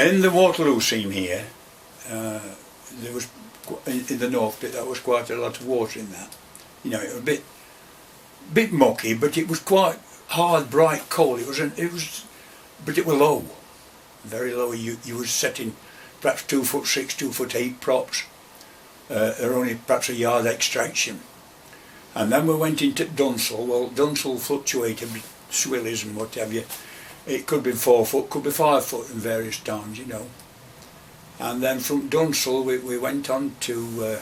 In the Waterloo seam here, there was in the north bit, there was quite a lot of water in that. You know, it was a bit mucky, but it was quite hard, bright coal. But it was low, very low. You was setting perhaps 2'6", 2'8" props, or only perhaps a yard extraction. And then we went into Dunsell. Well, Dunsell fluctuated with swillies and what have you. It could be 4 foot, could be 5 foot in various times, you know. And then from Dunsell we went on to,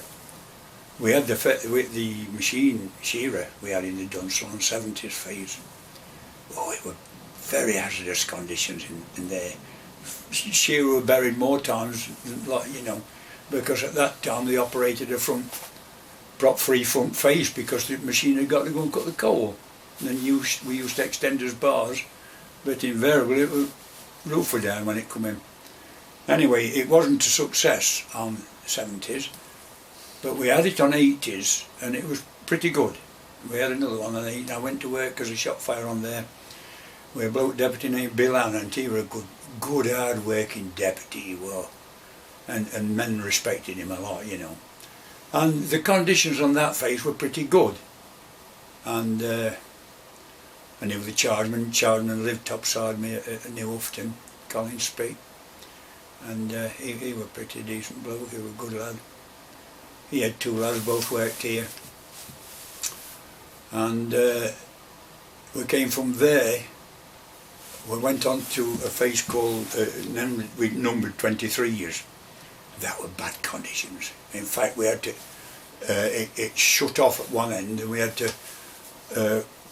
we had the machine shearer we had in the Dunsell on 70s phase. Oh, it were very hazardous conditions in there. Shearer were buried more times, like, you know, because at that time they operated a prop-free front face because the machine had got to go and cut the coal. And then we used extenders bars, but invariably it was roof were down when it come in. Anyway, it wasn't a success on 70s, but we had it on 80s and it was pretty good. We had another one on 8. I went to work as a shop fire on there. We had a bloke deputy named Bill Ann, and he was a good hard working deputy he was. And men respected him a lot, you know. And the conditions on that face were pretty good. And I knew the chargeman lived topside me at New Ufton, Collins Street. And he was a pretty decent bloke, he was a good lad. He had 2 lads, both worked here. And we came from there, we went on to a face called, we numbered 23 years. That were bad conditions. In fact, we had to, it shut off at one end and we had to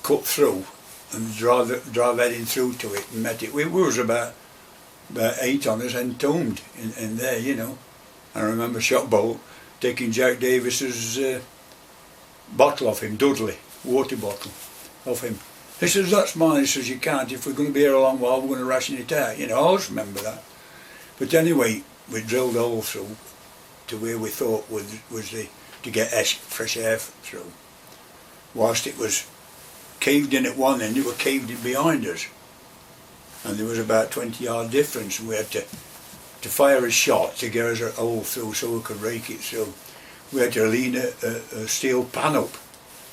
cut through and drive heading through to it and met it. We was about 8 on us entombed in there, you know. I remember Shot Bolt taking Jack Davis's bottle off him, Dudley, water bottle off him. He says, "That's mine." He says, "You can't, if we're going to be here a long while, we're going to ration it out." You know, I always remember that. But anyway, we drilled a hole through to where we thought was to get fresh air through. Whilst it was caved in at one end, it was caved in behind us. And there was about 20-yard difference, and we had to fire a shot to get us a hole through so we could rake it through. We had to lean a steel pan up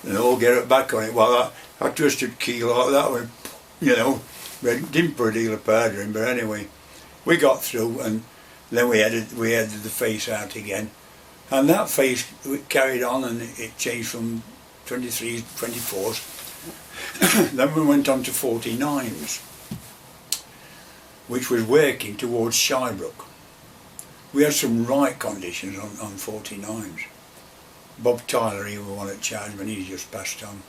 and all get it back on it. Well, I twisted keel like that one, you know. We didn't put a deal of powder in, but anyway, we got through, and then we headed the face out again. And that face carried on, and it changed from 23s, 24s. Then we went on to 49s. Which was working towards Shirebrook. We had some right conditions on 49s. Bob Tyler, he was one at Chargeman, he just passed on.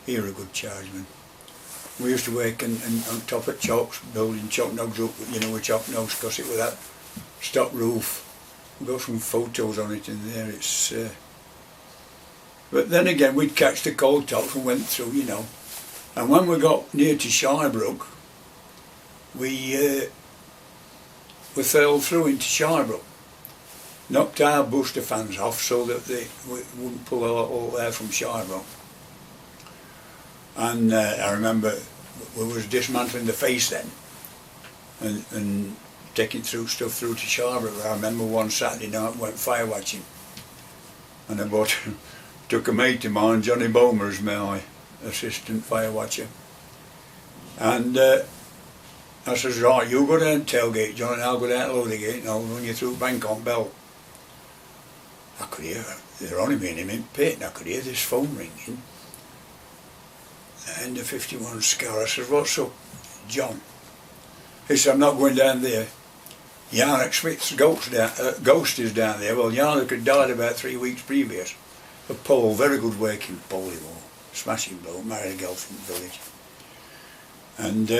He was a good Chargeman. We used to work on top of chocks, building chock nogs up, you know, with chock nogs, because it was that stock roof. We've got some photos on it in there. It's but then again, we'd catch the cold tops and went through, you know. And when we got near to Shirebrook, we fell through into Shirebrook, knocked our booster fans off so that they wouldn't pull all air from Shirebrook. And I remember we was dismantling the face then and taking stuff through to Shirebrook. I remember one Saturday night we went fire watching, and I took a mate of mine, Johnny Bomer, as my assistant fire watcher, and I says, "Right, you go down tailgate, John, and I'll go down loading gate and I'll run you through Bank on Belt." I could hear, they're only me and him in pit, and I could hear this phone ringing. And the 51 Scar, I says, "What's up, John?" He said, "I'm not going down there. Yarnock Smith's ghost is down there." Well, Yarnock had died about 3 weeks previous. A Pole, very good working Pole he was, smashing bloke, married a girl from the village. And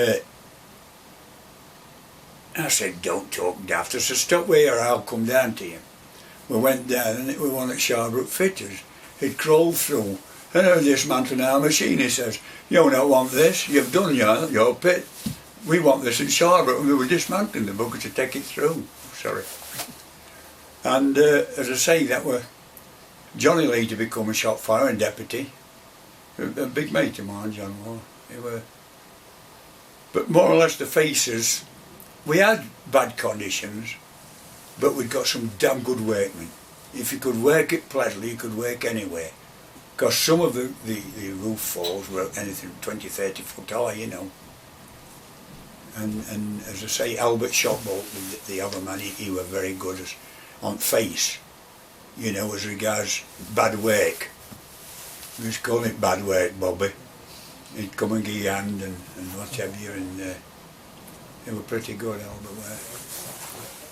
I said, "Don't talk daft." I said, "Stop where you are, I'll come down to you." We went down, and it was one at Shirebrook Fitters. He'd crawled through, and I was dismantling our machine. He says, "You don't want this, you've done your pit. We want this at Shirebrook." And we were dismantling the bucket to take it through. Sorry. And as I say, that were Johnny later become a shop fire and deputy. A big mate of mine, John was. But more or less the faces we had bad conditions, but we'd got some damn good workmen. If you could work at Pleasley, you could work anywhere. Because some of the roof falls were anything 20, 30 foot high, you know. And as I say, Albert Shotbolt, the other man, he were very good on face, you know, as regards bad work. We was calling it bad work, Bobby. He'd come and give you a hand and what have you, and they were pretty good, Albert were.